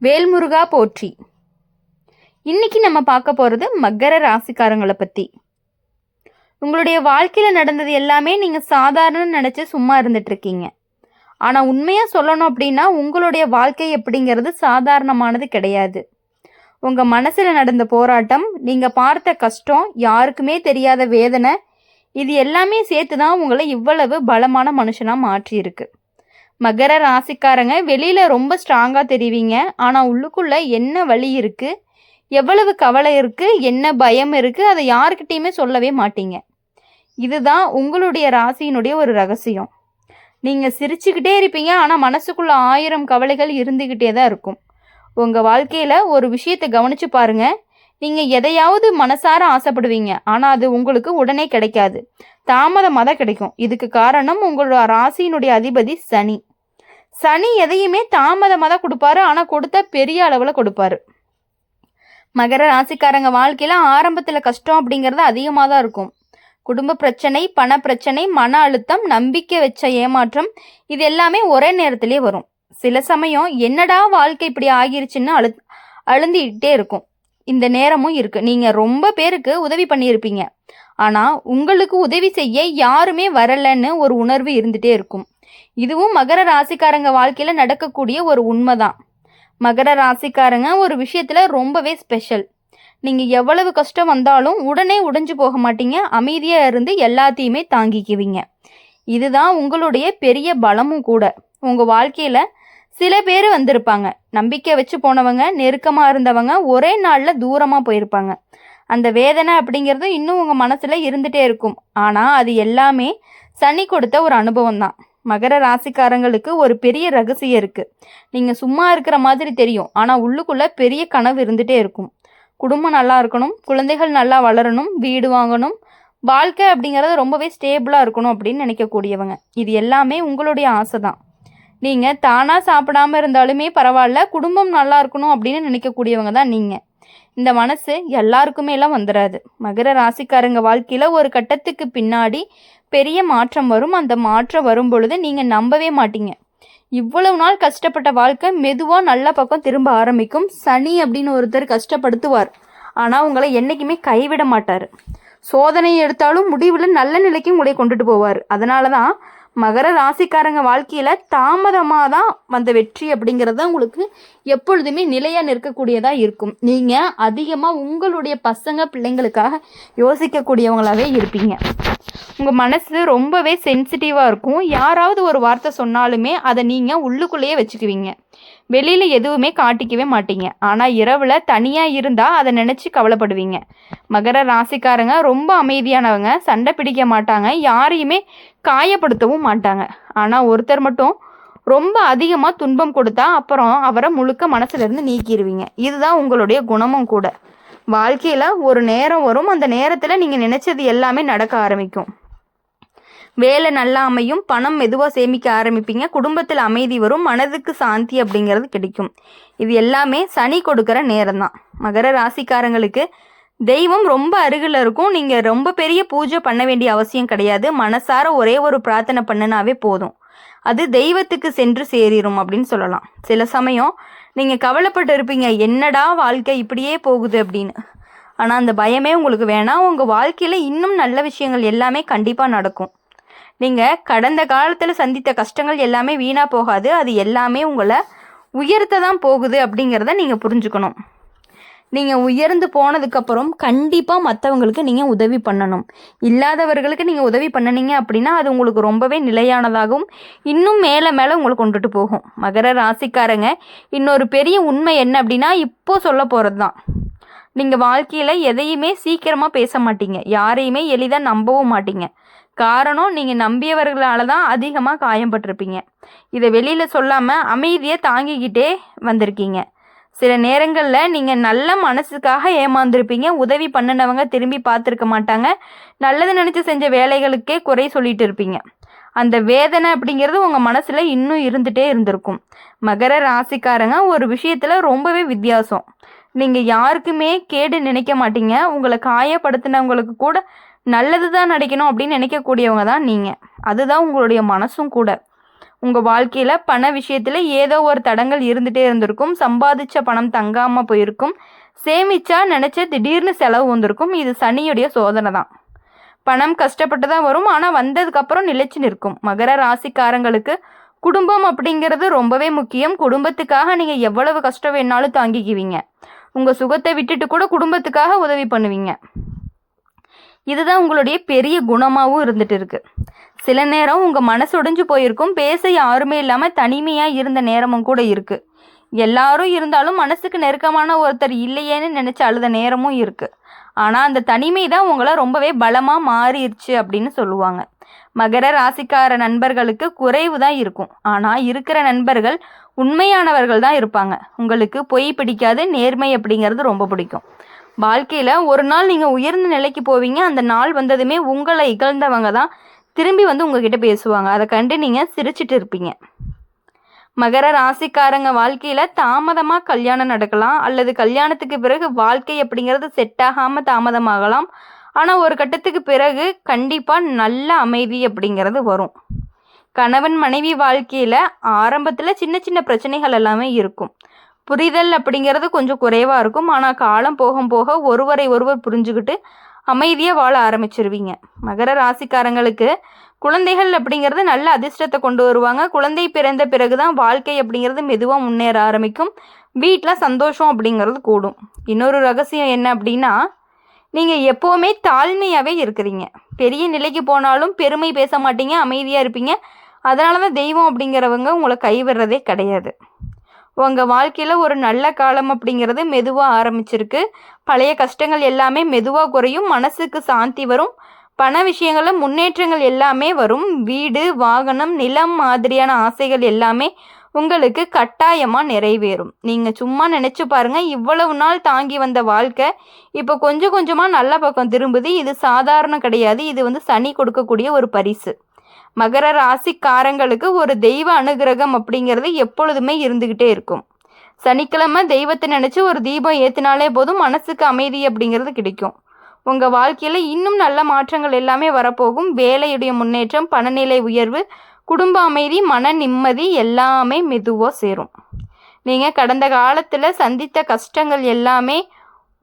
வேல்முருகா போற்றி. இன்னைக்கு நம்ம பார்க்க போறது மகர ராசிக்காரங்களை பத்தி. உங்களுடைய வாழ்க்கையில நடந்தது எல்லாமே நீங்க சாதாரண நினைச்சு சும்மா இருந்துட்டு இருக்கீங்க. ஆனா உண்மையா சொல்லணும் அப்படின்னா உங்களுடைய வாழ்க்கை எப்படிங்கிறது சாதாரணமானது கிடையாது. உங்க மனசுல நடந்த போராட்டம், நீங்க பார்த்த கஷ்டம், யாருக்குமே தெரியாத வேதனை, இது எல்லாமே சேர்த்துதான் உங்களை இவ்வளவு பலமான மனுஷனா மாற்றி இருக்கு. மகர ராசிக்காரங்க வெளியில ரொம்ப ஸ்ட்ராங்கா தெரிவிங்க. ஆனா உள்ளுக்குள்ள என்ன வலி இருக்கு, எவ்வளவு கவலை இருக்கு, என்ன பயம் இருக்கு, அதை யாருக்கிட்டையுமே சொல்லவே மாட்டீங்க. இதுதான் உங்களுடைய ராசியினுடைய ஒரு ரகசியம். நீங்க சிரிச்சுக்கிட்டே இருப்பீங்க, ஆனா மனசுக்குள்ள 1000 கவலைகள் இருந்துகிட்டே தான் இருக்கும். உங்க வாழ்க்கையில ஒரு விஷயத்தை கவனிச்சு பாருங்க. நீங்க எதையாவது மனசார ஆசைப்படுவீங்க, ஆனா அது உங்களுக்கு உடனே கிடைக்காது, தாமதமாக தான் கிடைக்கும். இதுக்கு காரணம் உங்களோட ராசியினுடைய அதிபதி சனி. சனி எதையுமே தாமதமாக தான் கொடுப்பாரு, ஆனால் கொடுத்தா பெரிய அளவில் கொடுப்பாரு. மகர ராசிக்காரங்க வாழ்க்கையில ஆரம்பத்தில் கஷ்டம் அப்படிங்கிறது அதிகமாக தான் இருக்கும். குடும்ப பிரச்சனை, பண பிரச்சனை, மன அழுத்தம், நம்பிக்கை வச்ச ஏமாற்றம், இது எல்லாமே ஒரே நேரத்திலே வரும். சில சமயம் என்னடா வாழ்க்கை இப்படி ஆகிருச்சுன்னு அழுந்திக்கிட்டே இருக்கும். இந்த நேரமும் இருக்கு. நீங்க ரொம்ப பேருக்கு உதவி பண்ணியிருப்பீங்க, ஆனா உங்களுக்கு உதவி செய்ய யாருமே வரலன்னு ஒரு உணர்வு இருந்துட்டே இருக்கும். இதுவும் மகர ராசிக்காரங்க வாழ்க்கையில நடக்கக்கூடிய ஒரு உண்மைதான். மகர ராசிக்காரங்க ஒரு விஷயத்துல ரொம்பவே ஸ்பெஷல். நீங்க எவ்வளவு கஷ்டம் வந்தாலும் உடனே உடைஞ்சு போக மாட்டீங்க. அமைதியா இருந்து எல்லாத்தையுமே தாங்கிக்குவீங்க. இதுதான் உங்களுடைய பெரிய பலமும் கூட. உங்க வாழ்க்கையில சில பேர் வந்திருப்பாங்க, நம்பிக்கை வச்சு போனவங்க, நெருக்கமா இருந்தவங்க ஒரே நாள்ல தூரமா போயிருப்பாங்க. அந்த வேதனை அப்படிங்கிறது இன்னும் உங்க மனசுல இருந்துட்டே இருக்கும். ஆனா அது எல்லாமே சனி கொடுத்த ஒரு அனுபவம் தான். மகர ராசிக்காரங்களுக்கு ஒரு பெரிய ரகசியம் இருக்கு. நீங்க சும்மா இருக்கிற மாதிரி தெரியும், ஆனா உள்ளுக்குள்ள பெரிய கனவு இருந்துட்டே இருக்கும். குடும்பம் நல்லா இருக்கணும், குழந்தைகள் நல்லா வளரணும், வீடு வாங்கணும், வாழ்க்கை அப்படிங்கிறது ரொம்பவே ஸ்டேபிளா இருக்கணும் அப்படின்னு நினைக்கக்கூடியவங்க. இது எல்லாமே உங்களுடைய ஆசை தான். நீங்க தானா சாப்பிடாம இருந்தாலுமே பரவாயில்ல, குடும்பம் நல்லா இருக்கணும் அப்படின்னு நினைக்கக்கூடியவங்க தான் நீங்க. இந்த மனசு எல்லாருக்குமே எல்லாம் வந்துடாது. மகர ராசிக்காரங்க வாழ்க்கையில ஒரு கட்டத்துக்கு பின்னாடி பெரிய மாற்றம் வரும். அந்த மாற்றம் வரும் பொழுது நீங்க நம்பவே மாட்டீங்க. இவ்வளவு நாள் கஷ்டப்பட்ட வாழ்க்கை மெதுவா நல்ல பக்கம் திரும்ப ஆரம்பிக்கும். சனி அப்படின்னு ஒருத்தர் கஷ்டப்படுத்துவார், ஆனா உங்களை என்னைக்குமே கைவிட மாட்டாரு. சோதனை எடுத்தாலும் முடிவுல நல்ல நிலைக்கு உங்களை கொண்டுட்டு போவார். அதனாலதான் மகர ராசிக்காரங்க வாழ்க்கையில தாமதமாக தான் வந்த வெற்றி அப்படிங்கிறது உங்களுக்கு எப்பொழுதுமே நிலையா நிற்கக்கூடியதா இருக்கும். நீங்க அதிகமா உங்களுடைய பசங்க பிள்ளைங்களுக்காக யோசிக்கக்கூடியவங்களாவே இருப்பீங்க. உங்க மனசு ரொம்பவே சென்சிட்டிவா இருக்கும். யாராவது ஒரு வார்த்தை சொன்னாலுமே அதை நீங்க உள்ளுக்குள்ளேயே வச்சுக்குவீங்க. வெளியில எதுவுமே காட்டிக்கவே மாட்டீங்க. ஆனா இரவுல தனியா இருந்தா அதை நினைச்சு கவலைப்படுவீங்க. மகர ராசிக்காரங்க ரொம்ப அமைதியானவங்க, சண்டை பிடிக்க மாட்டாங்க, யாரையுமே காயப்படுத்தவும் மாட்டாங்க. ஆனா ஒருத்தர் மட்டும் ரொம்ப அதிகமா துன்பம் கொடுத்தா அப்புறம் அவரை முழுக்க மனசுல இருந்து நீக்கிடுவீங்க. இதுதான் உங்களுடைய குணமும் கூட. வாழ்க்கையில ஒரு நேரம் வரும், அந்த நேரத்துல நீங்க நினைச்சது எல்லாமே நடக்க ஆரம்பிக்கும். வேலை நல்லா அமையும், பணம் மெதுவாக சேமிக்க ஆரம்பிப்பீங்க, குடும்பத்தில் அமைதி வரும், மனதுக்கு சாந்தி அப்படிங்கிறது கிடைக்கும். இது எல்லாமே சனி கொடுக்குற நேரம் தான். மகர ராசிக்காரங்களுக்கு தெய்வம் ரொம்ப அருகில் இருக்கும். நீங்கள் ரொம்ப பெரிய பூஜை பண்ண வேண்டிய அவசியம் கிடையாது. மனசார ஒரே ஒரு பிரார்த்தனை பண்ணினாவே போதும், அது தெய்வத்துக்கு சென்று சேரிடும் அப்படின்னு சொல்லலாம். சில சமயம் நீங்கள் கவலைப்பட்டு இருப்பீங்க, என்னடா வாழ்க்கை இப்படியே போகுது அப்படின்னு. ஆனால் அந்த பயமே உங்களுக்கு வேணாம். உங்கள் வாழ்க்கையில் இன்னும் நல்ல விஷயங்கள் எல்லாமே கண்டிப்பாக நடக்கும். நீங்கள் கடந்த காலத்தில் சந்தித்த கஷ்டங்கள் எல்லாமே வீணாக போகாது, அது எல்லாமே உங்களை உயர்த்த தான் போகுது அப்படிங்கிறத நீங்கள் புரிஞ்சுக்கணும். நீங்கள் உயர்ந்து போனதுக்கப்புறம் கண்டிப்பாக மற்றவங்களுக்கு நீங்கள் உதவி பண்ணணும். இல்லாதவர்களுக்கு நீங்கள் உதவி பண்ணினீங்க அப்படின்னா அது உங்களுக்கு ரொம்பவே நிலையானதாகவும் இன்னும் மேலே மேலே உங்களை கொண்டுட்டு போகும். மகர ராசிக்காரங்க இன்னொரு பெரிய உண்மை என்ன அப்படின்னா இப்போது சொல்ல போகிறது தான். நீங்கள் வாழ்க்கையில் எதையுமே சீக்கிரமாக பேச மாட்டீங்க, யாரையுமே எளிதாக நம்பவும் மாட்டீங்க. காரணம், நீங்கள் நம்பியவர்களால் தான் அதிகமாக காயப்பட்டிருப்பீங்க. இதை வெளியில் சொல்லாமல் அமைதியை தாங்கிக்கிட்டே வந்திருக்கீங்க. சில நேரங்களில் நீங்கள் நல்ல மனசுக்காக ஏமாந்துருப்பீங்க. உதவி பண்ணினவங்க திரும்பி பார்த்துருக்க மாட்டாங்க. நல்லது நினச்சி செஞ்ச வேலைகளுக்கே குறை சொல்லிட்டு இருப்பீங்க. அந்த வேதனை அப்படிங்கிறது உங்கள் மனசில் இன்னும் இருந்துகிட்டே இருந்திருக்கும். மகர ராசிக்காரங்க ஒரு விஷயத்தில் ரொம்பவே வித்தியாசம். நீங்கள் யாருக்குமே கேடு நினைக்க மாட்டீங்க. உங்களை காயப்படுத்தினவங்களுக்கு கூட நல்லது தான் நினைக்கணும் அப்படின்னு நினைக்கக்கூடியவங்க தான் நீங்கள். அதுதான் உங்களுடைய மனசும் கூட. உங்கள் வாழ்க்கையில் பண விஷயத்தில் ஏதோ ஒரு தடங்கள் இருந்துகிட்டே இருந்திருக்கும். சம்பாதிச்ச பணம் தங்காமல் போயிருக்கும். சேமிச்சா நினச்ச திடீர்னு செலவு வந்திருக்கும். இது சனியுடைய சோதனை தான். பணம் கஷ்டப்பட்டு தான் வரும், ஆனால் வந்ததுக்கப்புறம் நிலைச்சு நிற்கும். மகர ராசிக்காரங்களுக்கு குடும்பம் அப்படிங்கிறது ரொம்பவே முக்கியம். குடும்பத்துக்காக நீங்கள் எவ்வளவு கஷ்டம் வேணாலும் தாங்கிக்குவீங்க. உங்கள் சுகத்தை விட்டுட்டு கூட குடும்பத்துக்காக உதவி பண்ணுவீங்க. இதுதான் உங்களுடைய பெரிய குணமாகவும் இருந்துட்டு இருக்கு. சில நேரம் உங்கள் மனசு உடைஞ்சு போயிருக்கும். பேச யாருமே இல்லாமல் தனிமையாக இருந்த நேரமும் கூட இருக்குது. எல்லாரும் இருந்தாலும் மனசுக்கு நெருக்கமான ஒருத்தர் இல்லையேன்னு நினச்சி அழுத நேரமும் இருக்குது. ஆனால் அந்த தனிமை தான் உங்களை ரொம்பவே பலமாக மாறிடுச்சு அப்படின்னு சொல்லுவாங்க. மகர ராசிக்கார நண்பர்களுக்கு குறைவு தான் இருக்கும். ஆனால் இருக்கிற நண்பர்கள் உண்மையானவர்கள் தான் இருப்பாங்க. உங்களுக்கு பொய் பிடிக்காது, நேர்மை அப்படிங்கிறது ரொம்ப பிடிக்கும். வாழ்க்கையில் ஒரு நாள் நீங்கள் உயர்ந்த நிலைக்கு போவீங்க. அந்த நாள் வந்ததுமே உங்களை இகழ்ந்தவங்க தான் திரும்பி வந்து உங்ககிட்ட பேசுவாங்க. அதை கண்டு நீங்கள் சிரிச்சிட்டு இருப்பீங்க. மகர ராசிக்காரங்க வாழ்க்கையில் தாமதமாக கல்யாணம் நடக்கலாம், அல்லது கல்யாணத்துக்கு பிறகு வாழ்க்கை அப்படிங்கிறது செட் ஆகாமல் தாமதமாகலாம். ஆனால் ஒரு கட்டத்துக்கு பிறகு கண்டிப்பாக நல்ல அமைதி அப்படிங்கிறது வரும். கணவன் மனைவி வாழ்க்கையில் ஆரம்பத்தில் சின்ன சின்ன பிரச்சனைகள் எல்லாமே இருக்கும். புரிதல் அப்படிங்கிறது கொஞ்சம் குறைவாக இருக்கும். ஆனால் காலம் போகும் போக ஒருவரை ஒருவர் புரிஞ்சுக்கிட்டு அமைதியாக வாழ ஆரம்பிச்சிருவீங்க. மகர ராசிக்காரங்களுக்கு குழந்தைகள் அப்படிங்கிறது நல்ல அதிர்ஷ்டத்தை கொண்டு வருவாங்க. குழந்தை பிறந்த பிறகு தான் வாழ்க்கை அப்படிங்கிறது மெதுவாக முன்னேற ஆரம்பிக்கும். வீட்டில் சந்தோஷம் அப்படிங்கிறது கூடும். இன்னொரு ரகசியம் என்ன அப்படின்னா, நீங்கள் எப்போவுமே தாழ்மையாகவே இருக்கிறீங்க. பெரிய நிலைக்கு போனாலும் பெருமை பேச மாட்டீங்க, அமைதியாக இருப்பீங்க. அதனால தான் தெய்வம் அப்படிங்கிறவங்க உங்களை கைவிடுறதே கிடையாது. உங்கள் வாழ்க்கையில் ஒரு நல்ல காலம் அப்படிங்கிறது மெதுவாக ஆரம்பிச்சிருக்கு. பழைய கஷ்டங்கள் எல்லாமே மெதுவாக குறையும். மனசுக்கு சாந்தி வரும். பண விஷயங்களில் முன்னேற்றங்கள் எல்லாமே வரும். வீடு, வாகனம், நிலம் மாதிரியான ஆசைகள் எல்லாமே உங்களுக்கு கட்டாயமாக நிறைவேறும். நீங்கள் சும்மா நினச்சி பாருங்கள், இவ்வளவு நாள் தாங்கி வந்த வாழ்க்கை இப்போ கொஞ்சம் கொஞ்சமாக நல்ல பக்கம் திரும்புது. இது சாதாரண கிடையாது. இது வந்து சனி கொடுக்கக்கூடிய ஒரு பரிசு. மகர ராசிக்காரங்களுக்கு ஒரு தெய்வ அனுகிரகம் அப்படிங்கிறது எப்பொழுதுமே இருந்துக்கிட்டே இருக்கும். சனிக்கிழமை தெய்வத்தை நினச்சி ஒரு தீபம் ஏற்றினாலே போதும், மனசுக்கு அமைதி அப்படிங்கிறது கிடைக்கும். உங்கள் வாழ்க்கையில் இன்னும் நல்ல மாற்றங்கள் எல்லாமே வரப்போகும். வேலையுடைய முன்னேற்றம், பணநிலை உயர்வு, குடும்ப அமைதி, மன நிம்மதி எல்லாமே மெதுவாக சேரும். நீங்கள் கடந்த காலத்தில் சந்தித்த கஷ்டங்கள் எல்லாமே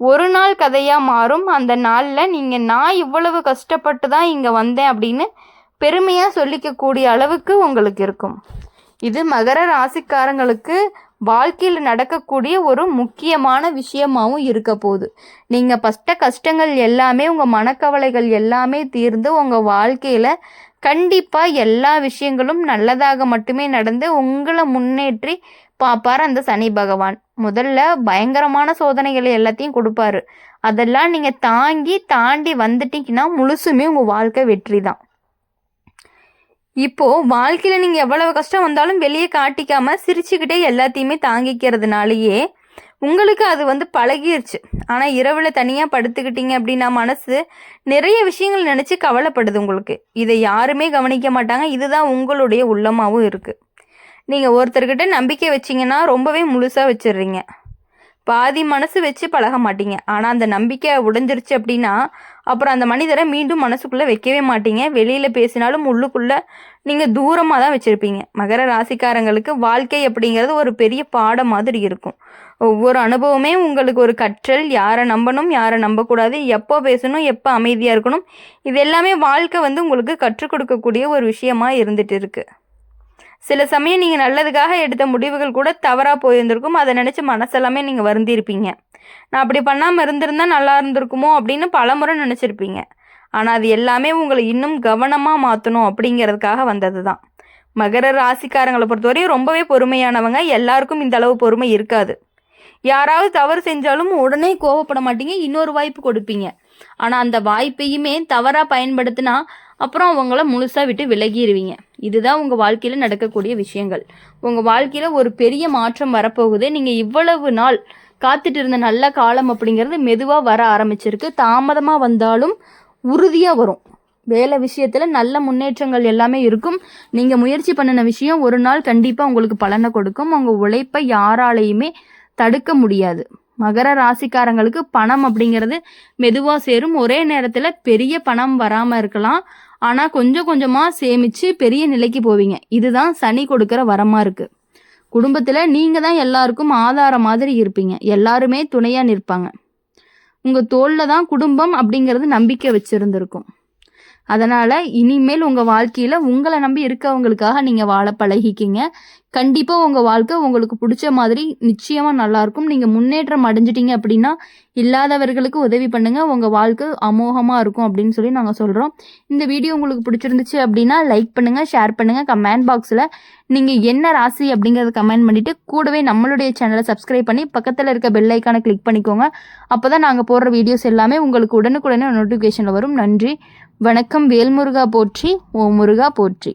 ஒரு நாள் கதையாக மாறும். அந்த நாளில் நீங்கள் நான் இவ்வளவு கஷ்டப்பட்டு தான் இங்கே வந்தேன் அப்படின்னு பெருமையாக சொல்லிக்கக்கூடிய அளவுக்கு உங்களுக்கு இருக்கும். இது மகர ராசிக்காரங்களுக்கு வாழ்க்கையில் நடக்கக்கூடிய ஒரு முக்கியமான விஷயமாகவும் இருக்க போகுது. நீங்கள் பட்ட கஷ்டங்கள் எல்லாமே, உங்கள் மனக்கவலைகள் எல்லாமே தீர்ந்து உங்கள் வாழ்க்கையில் கண்டிப்பாக எல்லா விஷயங்களும் நல்லதாக மட்டுமே நடந்து உங்களை முன்னேற்றி பார்ப்பார் அந்த சனி பகவான். முதல்ல பயங்கரமான சோதனைகளை எல்லாத்தையும் கொடுப்பாரு. அதெல்லாம் நீங்கள் தாண்டி வந்துட்டீங்கன்னா முழுசுமே உங்கள் வாழ்க்கை வெற்றி தான். இப்போது வாழ்க்கையில் நீங்கள் எவ்வளவு கஷ்டம் வந்தாலும் வெளியே காட்டிக்காமல் சிரிச்சுக்கிட்டே எல்லாத்தையுமே தாங்கிக்கிறதுனாலேயே உங்களுக்கு அது வந்து பழகிருச்சு. ஆனால் இரவில் தனியாக படுத்துக்கிட்டீங்க அப்படின்னா மனசு நிறைய விஷயங்கள் நினச்சி கவலைப்படுது உங்களுக்கு. இதை யாருமே கவனிக்க மாட்டாங்க. இதுதான் உங்களுடைய உள்ளமாகவும் இருக்குது. நீங்கள் ஒருத்தர்கிட்ட நம்பிக்கை வச்சிங்கன்னா ரொம்பவே முழுசாக வச்சிடுறீங்க. பாதி மனசு வச்சு பழக மாட்டீங்க. ஆனால் அந்த நம்பிக்கை உடைஞ்சிருச்சு அப்படின்னா அப்புறம் அந்த மனிதரை மீண்டும் மனசுக்குள்ளே வைக்கவே மாட்டீங்க. வெளியில் பேசினாலும் உள்ளுக்குள்ளே நீங்கள் தூரமாக தான் வச்சுருப்பீங்க. மகர ராசிக்காரங்களுக்கு வாழ்க்கை அப்படிங்கிறது ஒரு பெரிய பாடம் மாதிரி இருக்கும். ஒவ்வொரு அனுபவமே உங்களுக்கு ஒரு கற்றல். யாரை நம்பணும், யாரை நம்பக்கூடாது, எப்போ பேசணும், எப்போ அமைதியாக இருக்கணும், இது எல்லாமே வாழ்க்கை வந்து உங்களுக்கு கற்றுக் கொடுக்கக்கூடிய ஒரு விஷயமா இருந்துட்டு இருக்குது. சில சமயம் நீங்கள் நல்லதுக்காக எடுத்த முடிவுகள் கூட தவறாக போயிருந்திருக்கும். அதை நினச்சி மனசெல்லாமே நீங்கள் வருந்திருப்பீங்க. நான் அப்படி பண்ணாமல் இருந்திருந்தால் நல்லா இருந்திருக்குமோ அப்படின்னு பலமுறை நினச்சிருப்பீங்க. ஆனால் அது எல்லாமே உங்களை இன்னும் கவனமாக மாற்றணும் அப்படிங்கிறதுக்காக வந்தது தான். மகர ராசிக்காரங்களை பொறுத்தவரையும் ரொம்பவே பொறுமையானவங்க. எல்லாருக்கும் இந்த அளவு பொறுமை இருக்காது. யாராவது தவறு செஞ்சாலும் உடனே கோவப்பட மாட்டீங்க, இன்னொரு வாய்ப்பு கொடுப்பீங்க. ஆனால் அந்த வாய்ப்பையுமே தவறாக பயன்படுத்தினா அப்புறம் அவங்கள முழுசாக விட்டு விலகிடுவீங்க. இதுதான் உங்கள் வாழ்க்கையில் நடக்கக்கூடிய விஷயங்கள். உங்கள் வாழ்க்கையில் ஒரு பெரிய மாற்றம் வரப்போகுது. நீங்கள் இவ்வளவு நாள் காத்துட்டு இருந்த நல்ல காலம் அப்படிங்கிறது மெதுவாக வர ஆரம்பிச்சிருக்கு. தாமதமாக வந்தாலும் உறுதியாக வரும். வேலை விஷயத்தில் நல்ல முன்னேற்றங்கள் எல்லாமே இருக்கும். நீங்கள் முயற்சி பண்ணின விஷயம் ஒரு நாள் கண்டிப்பாக உங்களுக்கு பலனை கொடுக்கும். உங்கள் உழைப்பை யாராலையுமே தடுக்க முடியாது. மகர ராசிக்காரங்களுக்கு பணம் அப்படிங்கிறது மெதுவாக சேரும். ஒரே நேரத்தில் பெரிய பணம் வராமல் இருக்கலாம். ஆனால் கொஞ்சம் கொஞ்சமாக சேமித்து பெரிய நிலைக்கு போவீங்க. இதுதான் சனி கொடுக்குற வரமாக இருக்குது. குடும்பத்தில் நீங்கள் தான் எல்லாருக்கும் ஆதாரம் மாதிரி இருப்பீங்க. எல்லாருமே துணையாக நிற்பாங்க. உங்கள் தோளில் தான் குடும்பம் அப்படிங்கிறது நம்பிக்கை வச்சுருந்துருக்கும். அதனால் இனிமேல் உங்கள் வாழ்க்கையில் உங்களை நம்பி இருக்கவங்களுக்காக நீங்கள் வாழ பழகிக்கிங்க. கண்டிப்பாக உங்கள் வாழ்க்கை உங்களுக்கு பிடிச்ச மாதிரி நிச்சயமாக நல்லாயிருக்கும். நீங்கள் முன்னேற்றம் அடைஞ்சிட்டிங்க அப்படின்னா இல்லாதவர்களுக்கு உதவி பண்ணுங்கள். உங்கள் வாழ்க்கை அமோகமாக இருக்கும் அப்படின்னு சொல்லி நாங்கள் சொல்கிறோம். இந்த வீடியோ உங்களுக்கு பிடிச்சிருந்துச்சு அப்படின்னா லைக் பண்ணுங்கள், ஷேர் பண்ணுங்கள். கமெண்ட் பாக்ஸில் நீங்கள் என்ன ராசி அப்படிங்கிறத கமெண்ட் பண்ணிவிட்டு கூடவே நம்மளுடைய சேனலை சப்ஸ்கிரைப் பண்ணி பக்கத்தில் இருக்க பெல் ஐக்கானை கிளிக் பண்ணிக்கோங்க. அப்போ தான் நாங்கள் போடுற வீடியோஸ் எல்லாமே உங்களுக்கு உடனுக்குடனே நோட்டிஃபிகேஷனில் வரும். நன்றி, வணக்கம். வேல்முருகா போற்றி, ஓ முருகா போற்றி.